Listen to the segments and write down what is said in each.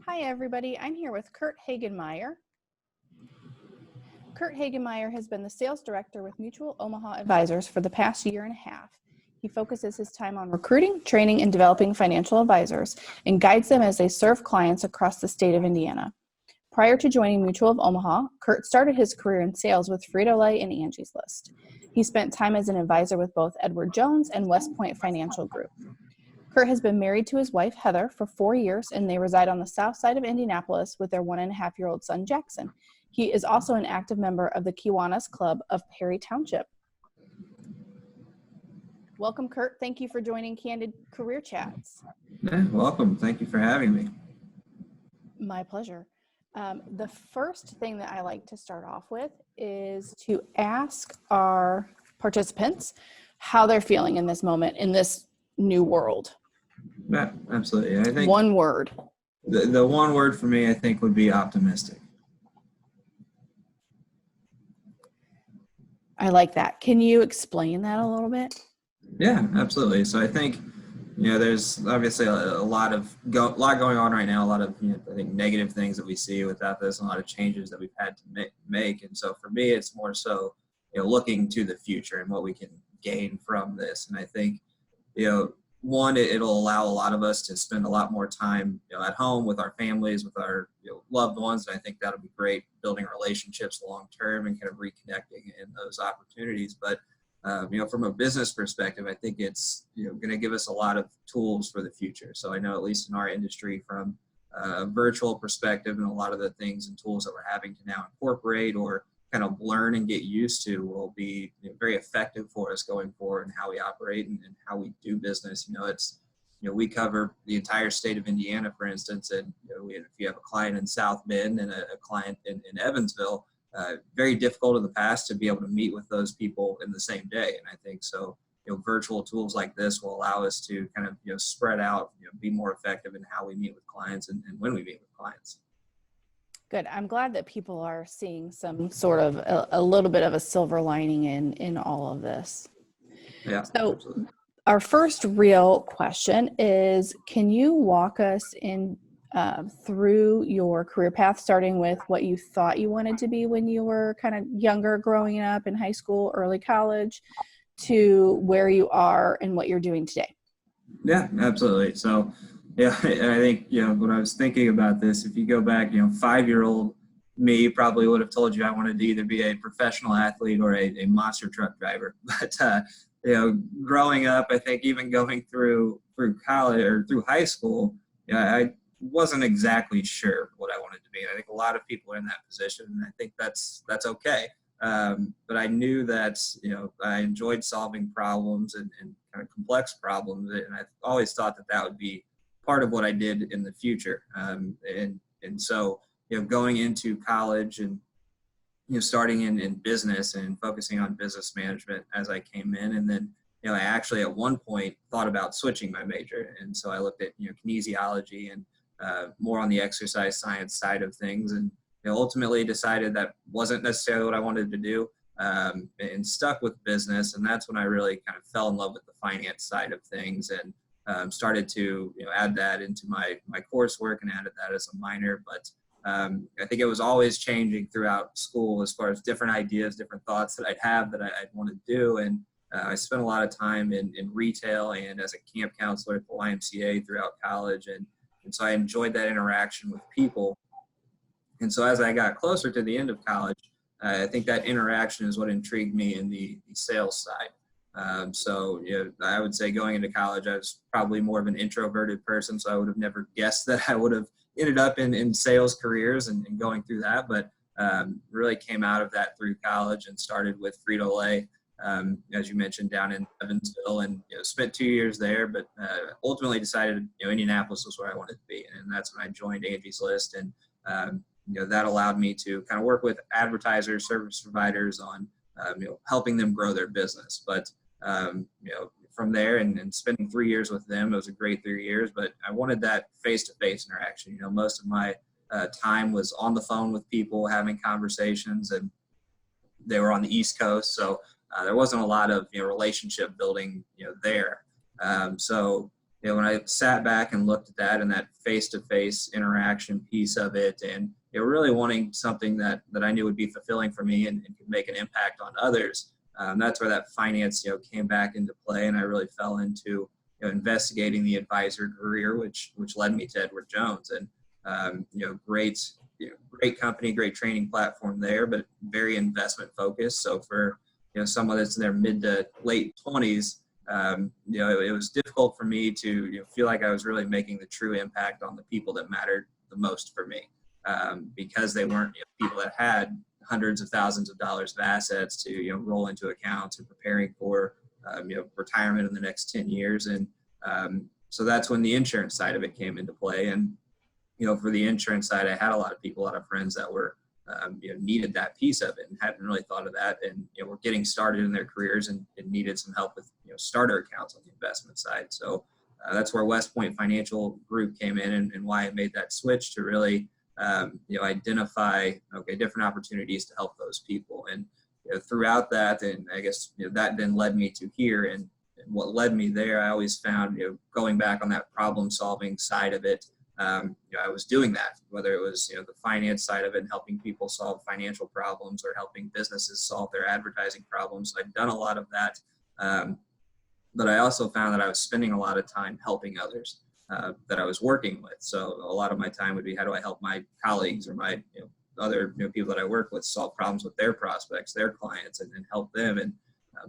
Hi, everybody. I'm here with Kurt Hagenmaier. Kurt Hagenmaier has been the sales director with Mutual Omaha Advisors for the past year and a half. He focuses his time on recruiting, training, and developing financial advisors and guides them as they serve clients across the state of Indiana. Prior to joining Mutual of Omaha, Kurt started his career in sales with Frito-Lay and Angie's List. He spent time as an advisor with both Edward Jones and West Point Financial Group. Kurt has been married to his wife, Heather, for 4 years, and they reside on the south side of Indianapolis with their 1.5-year-old son, Jackson. He is also an active member of the Kiwanis Club of Perry Township. Welcome, Kurt. Thank you for joining Candid Career Chats. Yeah, welcome. Thank you for having me. My pleasure. The first thing that I like to start off with is to ask our participants how they're feeling in this moment, in this new world. Yeah, absolutely. I think one word. The one word for me, I think, would be optimistic. I like that. Can you explain that a little bit? Yeah, absolutely. So I think, there's obviously a lot going on right now, a lot of, I think, negative things that we see without this, a lot of changes that we've had to make. And so for me, it's more so, looking to the future and what we can gain from this. And I think, one, it'll allow a lot of us to spend a lot more time, at home with our families, with our loved ones. And I think that'll be great, building relationships long term and kind of reconnecting in those opportunities. But from a business perspective, I think it's going to give us a lot of tools for the future. So I know, at least in our industry, from a virtual perspective, and a lot of the things and tools that we're having to now incorporate or kind of learn and get used to will be very effective for us going forward in how we operate and how we do business. It's we cover the entire state of Indiana, for instance, and if you have a client in South Bend and a client in Evansville, very difficult in the past to be able to meet with those people in the same day. And I think so, virtual tools like this will allow us to kind of spread out, be more effective in how we meet with clients and when we meet with clients. Good. I'm glad that people are seeing some sort of a little bit of a silver lining in all of this. Yeah. So absolutely. Our first real question is, can you walk us in through your career path, starting with what you thought you wanted to be when you were kind of younger, growing up in high school, early college, to where you are and what you're doing today? Yeah, absolutely. So, yeah, I think, when I was thinking about this, if you go back, 5-year-old me probably would have told you I wanted to either be a professional athlete or a monster truck driver. But, growing up, I think even going through college or through high school, I wasn't exactly sure what I wanted to be. I think a lot of people are in that position, and I think that's okay. But I knew that, I enjoyed solving problems and kind of complex problems. And I always thought that would be part of what I did in the future. And so, going into college and, starting in business and focusing on business management as I came in. And then, I actually at one point thought about switching my major. And so I looked at, kinesiology and more on the exercise science side of things. And ultimately decided that wasn't necessarily what I wanted to do, and stuck with business. And that's when I really kind of fell in love with the finance side of things and started to add that into my coursework and added that as a minor. But I think it was always changing throughout school as far as different ideas, different thoughts that I'd have that I'd want to do. And I spent a lot of time in retail and as a camp counselor at the YMCA throughout college. And so I enjoyed that interaction with people. And so as I got closer to the end of college, I think that interaction is what intrigued me in the sales side. So I would say going into college, I was probably more of an introverted person, so I would have never guessed that I would have ended up in sales careers and going through that. But really came out of that through college and started with Frito-Lay, as you mentioned, down in Evansville, and spent 2 years there, but ultimately decided Indianapolis was where I wanted to be. And that's when I joined Angie's List. And that allowed me to kind of work with advertisers, service providers on, helping them grow their business. But, from there and spending 3 years with them, it was a great 3 years, but I wanted that face-to-face interaction. Most of my time was on the phone with people, having conversations, and they were on the East Coast. So there wasn't a lot of, relationship building, there. So when I sat back and looked at that and that face-to-face interaction piece of it, and really wanting something that I knew would be fulfilling for me and could make an impact on others, that's where that finance, came back into play, and I really fell into investigating the advisor career, which led me to Edward Jones, and great company, great training platform there, but very investment focused. So for someone that's in their mid to late 20s, it was difficult for me to feel like I was really making the true impact on the people that mattered the most for me, because they weren't people that had hundreds of thousands of dollars of assets to roll into accounts or preparing for retirement in the next 10 years. And so that's when the insurance side of it came into play. And for the insurance side, I had a lot of friends that were needed that piece of it and hadn't really thought of that, and were getting started in their careers and needed some help with starter accounts on the investment side. So that's where West Point Financial Group came in, and why I made that switch to really identify different opportunities to help those people. And throughout that, and I guess that then led me to here, and what led me there, I always found going back on that problem solving side of it, I was doing that, whether it was the finance side of it and helping people solve financial problems, or helping businesses solve their advertising problems. I'd done a lot of that, but I also found that I was spending a lot of time helping others that I was working with. So a lot of my time would be, how do I help my colleagues or my other people that I work with solve problems with their prospects, their clients, and help them. And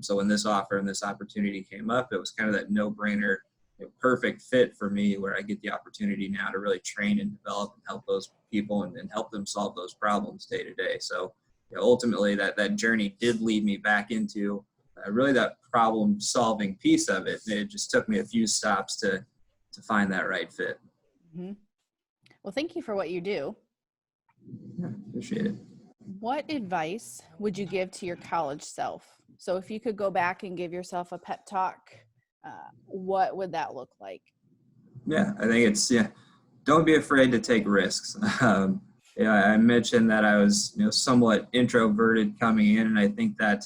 so when this offer and this opportunity came up, it was kind of that no-brainer, perfect fit for me, where I get the opportunity now to really train and develop and help those people and help them solve those problems day to day. So ultimately that journey did lead me back into really that problem solving piece of it. And it just took me a few stops to find that right fit. Mm-hmm. Well, thank you for what you do. Yeah, appreciate it. What advice would you give to your college self? So if you could go back and give yourself a pep talk, what would that look like? Yeah, I think it's, don't be afraid to take risks. I mentioned that I was, somewhat introverted coming in, and I think that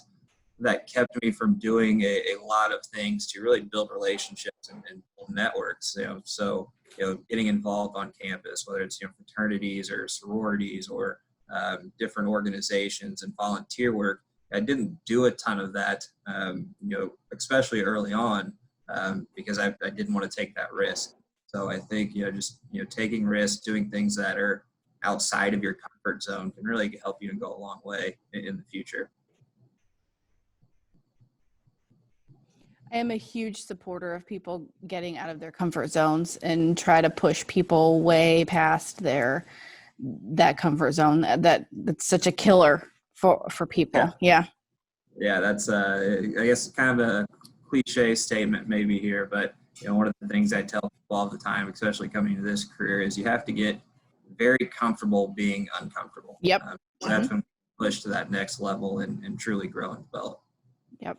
kept me from doing a lot of things to really build relationships and build networks. So getting involved on campus, whether it's fraternities or sororities or different organizations and volunteer work. I didn't do a ton of that, especially early on, because I didn't want to take that risk. So I think, just, taking risks, doing things that are outside of your comfort zone can really help you to go a long way in the future. I am a huge supporter of people getting out of their comfort zones and try to push people way past that comfort zone. That's such a killer for people. Yeah. Yeah, that's I guess kind of a cliche statement maybe here, but one of the things I tell people all the time, especially coming into this career, is you have to get very comfortable being uncomfortable. Yep. That's when you push to that next level and truly grow and develop. Yep.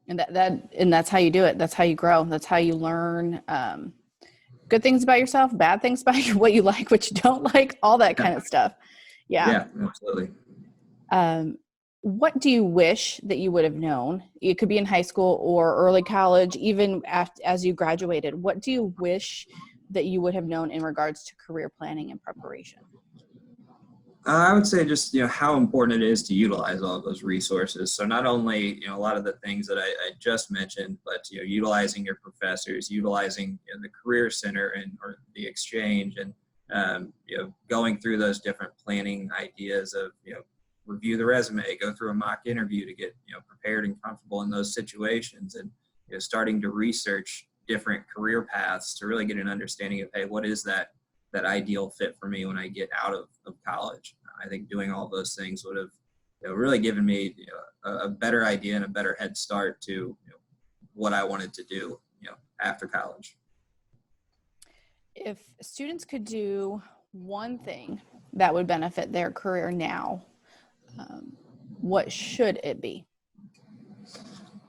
And that's how you do it. That's how you grow. That's how you learn good things about yourself, bad things about you, what you like, what you don't like, all that kind of stuff. Yeah. Yeah, absolutely. What do you wish that you would have known? It could be in high school or early college, even as you graduated. What do you wish that you would have known in regards to career planning and preparation? I would say just, how important it is to utilize all of those resources. So not only, a lot of the things that I just mentioned, but, utilizing your professors, utilizing the Career Center or the Exchange, and, going through those different planning ideas of, review the resume, go through a mock interview to get, prepared and comfortable in those situations, and, starting to research different career paths to really get an understanding of, hey, what is that ideal fit for me when I get out of college. I think doing all those things would have really given me a better idea and a better head start to what I wanted to do after college. If students could do one thing that would benefit their career now, what should it be?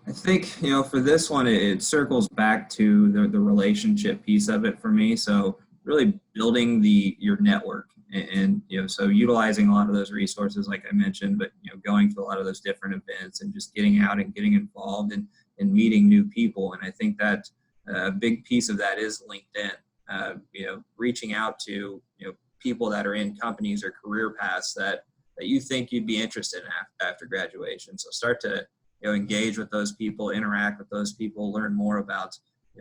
I think, for this one, it circles back to the relationship piece of it for me. So really building your network and so utilizing a lot of those resources, like I mentioned, but, going to a lot of those different events and just getting out and getting involved and meeting new people. And I think that a big piece of that is LinkedIn. Reaching out to people that are in companies or career paths that you think you'd be interested in after graduation. So start to engage with those people, interact with those people, learn more about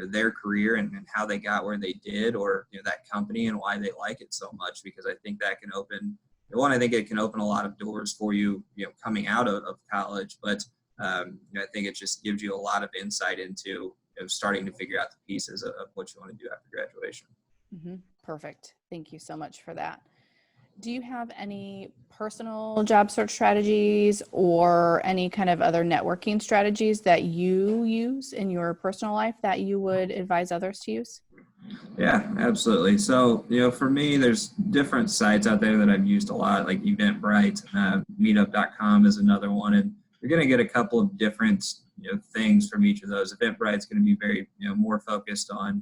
their career and how they got where they did, or that company and why they like it so much, because I think that can open I think it can open a lot of doors for you, coming out of college, but I think it just gives you a lot of insight into starting to figure out the pieces of what you want to do after graduation. Mm-hmm. Perfect. Thank you so much for that. Do you have any personal job search strategies or any kind of other networking strategies that you use in your personal life that you would advise others to use? Yeah, absolutely. So, for me, there's different sites out there that I've used a lot, like Eventbrite, meetup.com is another one. And you're going to get a couple of different, things from each of those. Eventbrite's going to be very, more focused on,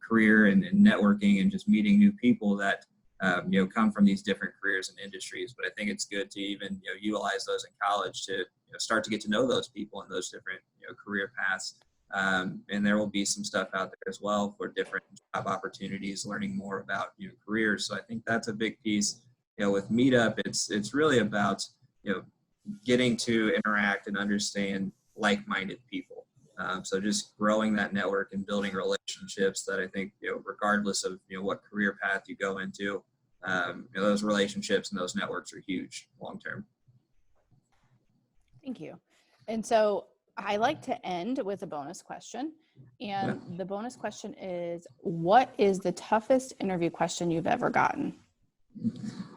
career and networking and just meeting new people that, come from these different careers and industries. But I think it's good to even, utilize those in college to start to get to know those people in those different, career paths. And there will be some stuff out there as well for different job opportunities, learning more about careers. So I think that's a big piece. With Meetup, it's really about getting to interact and understand like-minded people. So just growing that network and building relationships that I think regardless of what career path you go into, those relationships and those networks are huge long term. Thank you. And so I like to end with a bonus question. And the bonus question is, what is the toughest interview question you've ever gotten?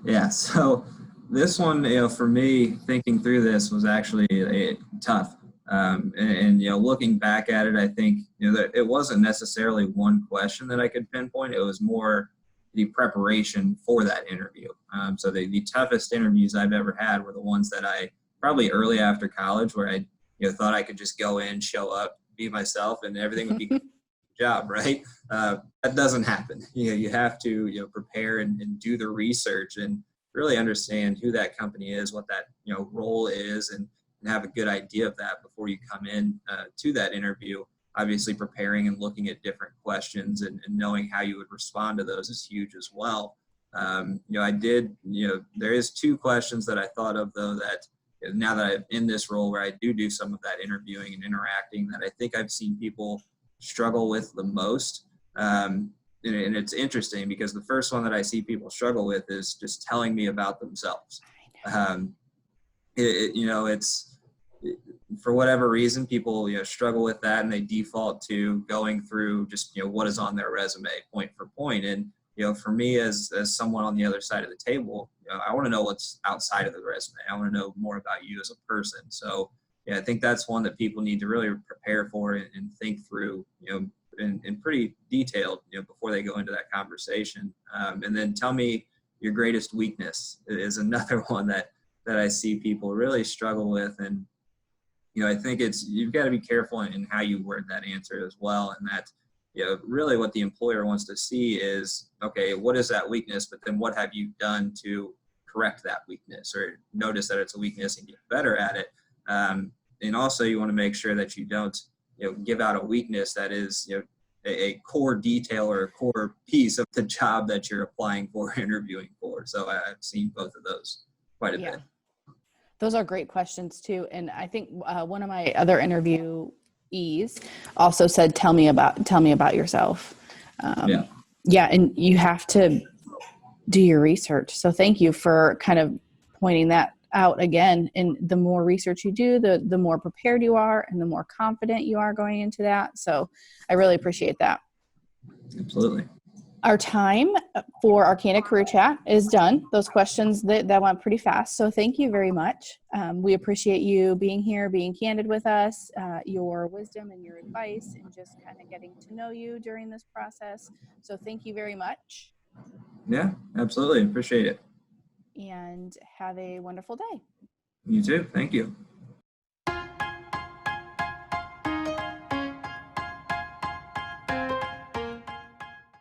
Yeah, so this one, for me, thinking through this was actually tough. And looking back at it, I think, that it wasn't necessarily one question that I could pinpoint. It was more the preparation for that interview. So the toughest interviews I've ever had were the ones that I probably early after college, where I thought I could just go in, show up, be myself, and everything would be good job, right? That doesn't happen. You have to prepare and do the research and really understand who that company is, what that role is, and have a good idea of that before you come in to that interview. Obviously, preparing and looking at different questions and knowing how you would respond to those is huge as well. There is two questions that I thought of, though, that now that I'm in this role where I do some of that interviewing and interacting, that I think I've seen people struggle with the most. And it's interesting because the first one that I see people struggle with is just telling me about themselves. It's for whatever reason, people struggle with that, and they default to going through just what is on their resume point for point. And for me, as someone on the other side of the table, I want to know what's outside of the resume. I want to know more about you as a person. So I think that's one that people need to really prepare for and think through, in pretty detailed, before they go into that conversation. And then tell me your greatest weakness is another one that I see people really struggle with. And I think you've got to be careful in how you word that answer as well. And that, really what the employer wants to see is, okay, what is that weakness? But then what have you done to correct that weakness, or notice that it's a weakness and get better at it? And also you want to make sure that you don't, give out a weakness that is, a core detail or a core piece of the job that you're applying for, interviewing for. So I've seen both of those quite a bit. Those are great questions too. And I think one of my other interviewees also said, tell me about yourself. And you have to do your research. So thank you for kind of pointing that out again. And the more research you do, the more prepared you are and the more confident you are going into that. So I really appreciate that. Absolutely. Our time for our Candid Career Chat is done. Those questions that went pretty fast. So thank you very much. We appreciate you being here, being candid with us, your wisdom and your advice, and just kind of getting to know you during this process. So thank you very much. Yeah, absolutely. Appreciate it. And have a wonderful day. You too. Thank you.